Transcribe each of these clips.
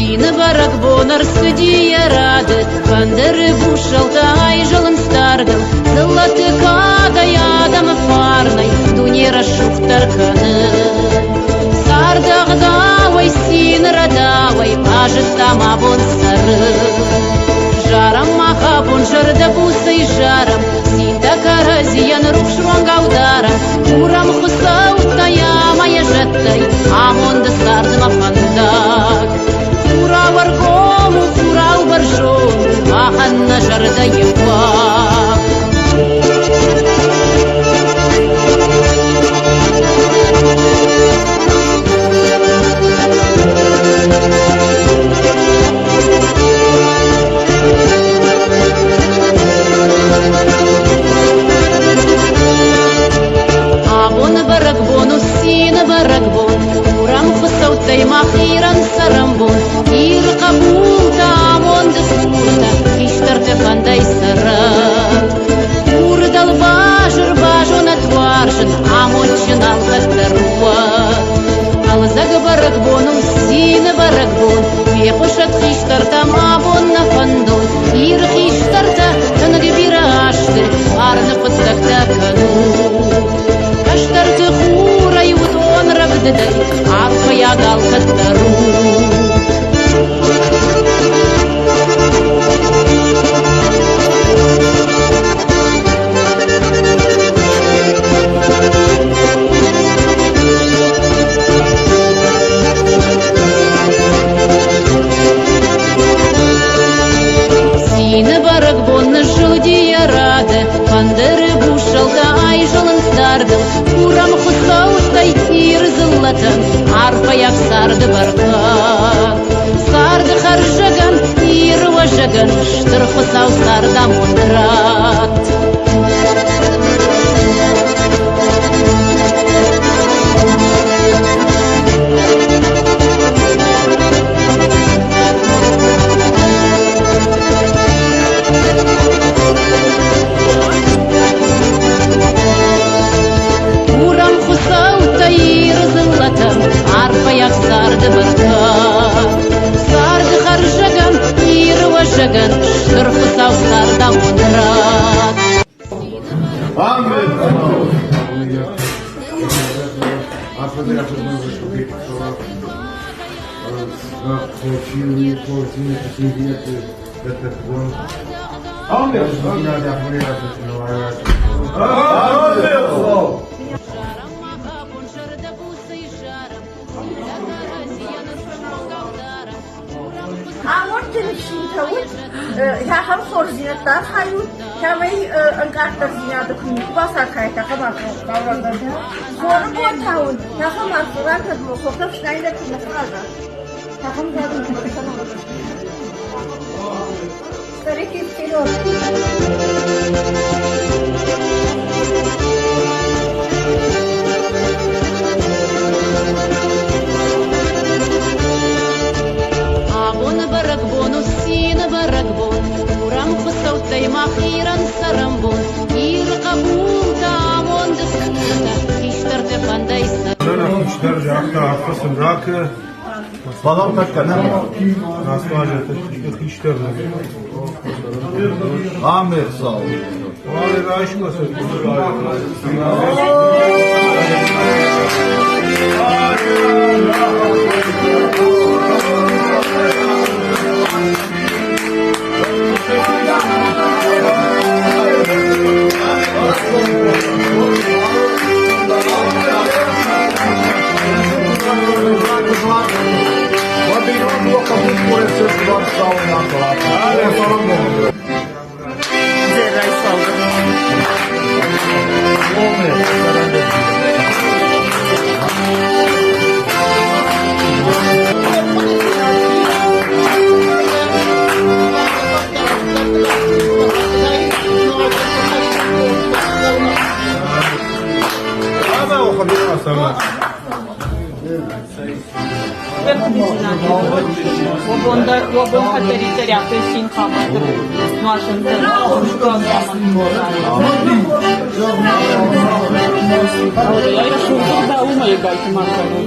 Сины барак бонар судья рады, Бандеры бушалта айжалын старгыл, Златы када ядам фарнай, Дунера шухтар каны. Сардагдавай, син радавай, Пажет там абон сары. Жарам махабон жарда бусай жарам, Синта каразиян рух швангаударам, Урам хусау таямая жаттай, Амонда сардма фандак. Ура варгому, ура убаржому, Аханна жарда епак. Баракбону сина баракбон, урам хусаутай махиран сарамбон, ир кабулта амонда сурта, киштарте фандай сарат. Урдал бажыр бажона тваржын, амончын алхастаруат. Алзаг баракбону сина баракбон, вепушат киштартам амон на фандон, ир киштарта танги бирашты, арны пыттакта кану. Каштарты хурай утон рабдыдай, Арфая галкаттару. Сины баракбонны жудия рады, Бандеры бушалта айжалын стардыл, Урам хусаутай ир зыллатын, Арфаяк сарды баркан. Сарды харжаган, ир важаган, Штыр хусау сарда мондрат. Арфаяк сарды баркан. Сарды харжаган, ир важаган, Штыр хусау сарда мондрат. Amor telefon tavut, ya ham sorzinatlar hayut, kamay angkartar zinada kuni basar kayta kamak kawranda. Sonra bu tavut, ya ham arzuran kadmo kokaf şnayda kuni kaza. Ya ham zaten sana olur. Sarı kesteli olur. Баракбону сина баракбон, урам хусаутай махиран сарамбон, ир кабулта амонда сурта, киштарте фандай сар. Киштар жақта арқасын ракы. Балам такка, не? Наслажа, киштар. Амир сау. Вали рашка се. Wabon kateriteri apelsin kamadı. Nuaşın ya şurada da umaya belki makarna.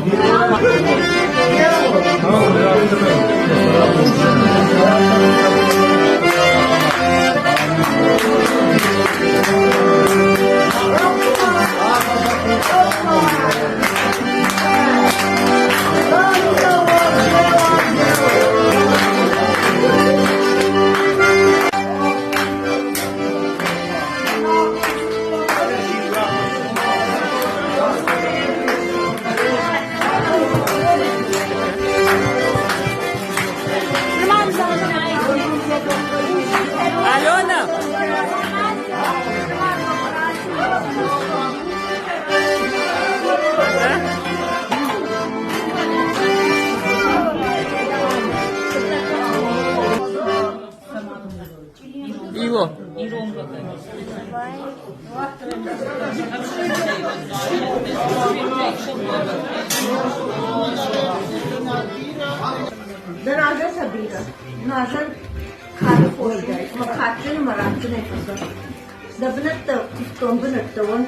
Daraja sabira. Najan khali khoi dai. Ma khatchen maratchen ne pasa. Dabnat tombnat tawon.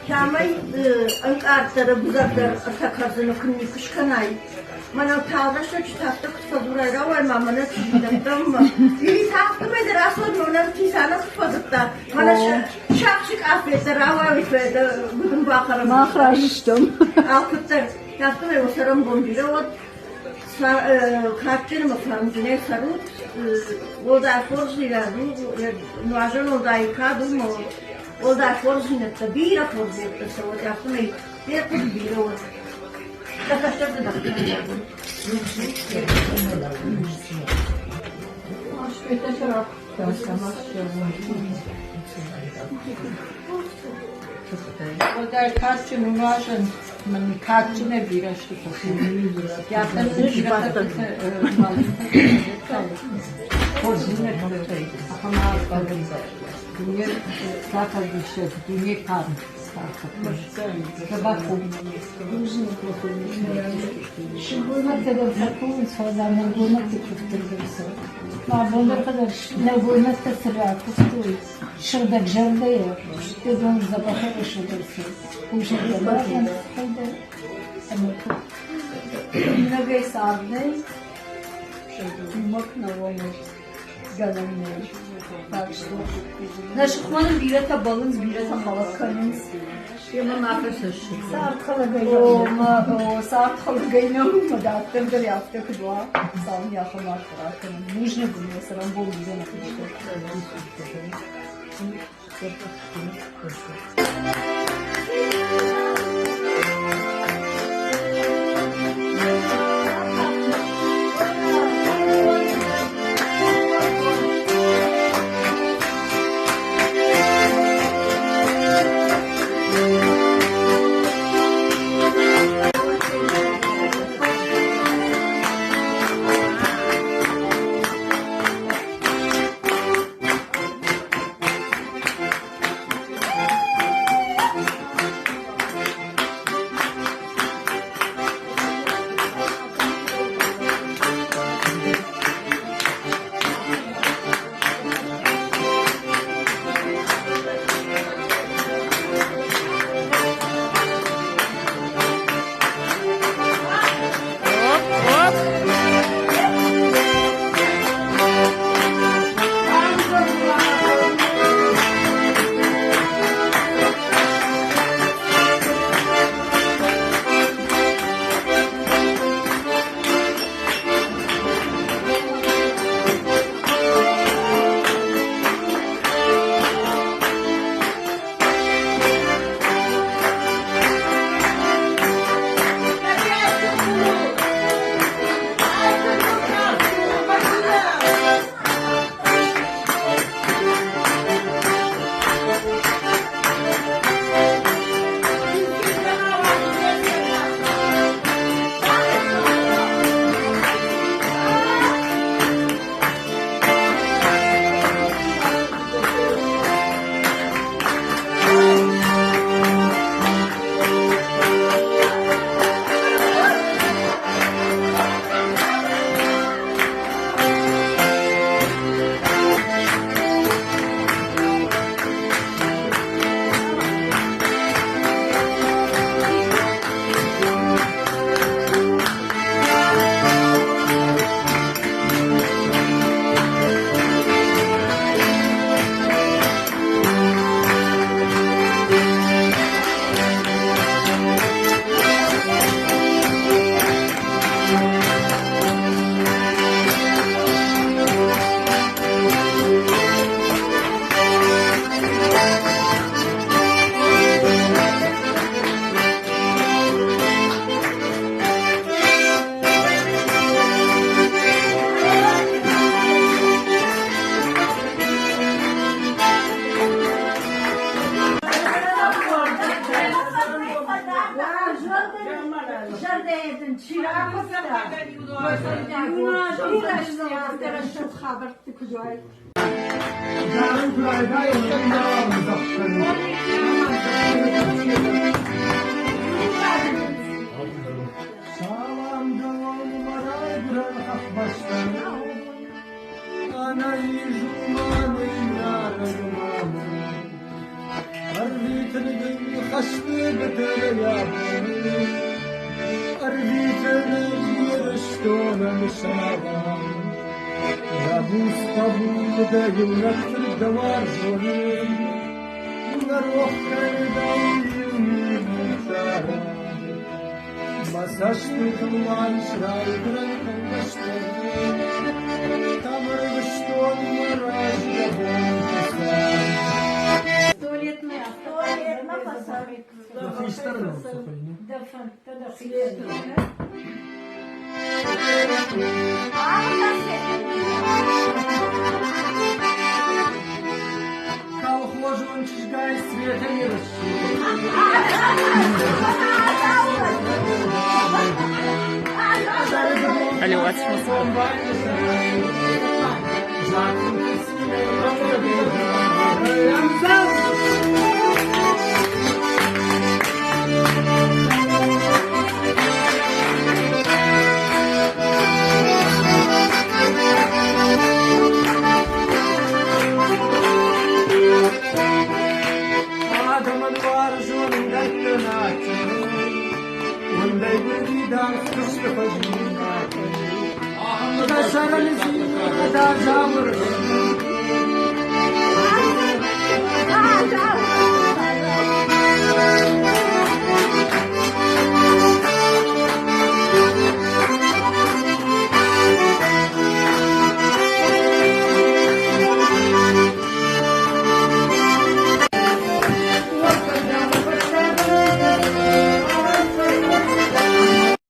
Kamay ankar tara buzaklar atakazını künni kışkanay. Mana tavraşta çıtakta kısaduray ravay mamana çıkıdaktan mı? İyi taktım eder asıl yonar tisana kısadıkta. Mana şakşık afiyette ravay bitmedi. Budun bakarım. Mahrajıştım. Alkıtlar. Taktım eder o saram boncuyla o khatchen mı farmcine sarut. O da forzuyla nuajan o da yıkadı mı? O da forzinette, bira forzinette, so yaptım ey, bir kız bira o. Arkadaşlar da yaptım. Oder Katschen und Waschen, man Katschen ne bira işte. Yaptım ne bastı. Forzinette böyle. Ama kaldım. Dünya zaten işte dünya kan. Şimdi bu kadar sakın sonra bu nasıl tutturursa. Ma bunlar kadar ne bu nasıl sıra tutuyor. Şurada jerde ya. İşte don zabahı şurası. Bu şekilde bakın. Ne gaysaldı. Makna olmuş. Galanlar. Naşıkmanın birata balınız, birata halakanız. Yaman arkadaşlar. Saat kalagayla. Saat kalagayla mı da attırdır yaptık dua. Sağım yakınlar arkadaşlar. Нужно было сразу Бог где Жардеєден, чиракоста. Юна, жила, що я зараз що хабар ти кудує. Алло, отсюда. Sarı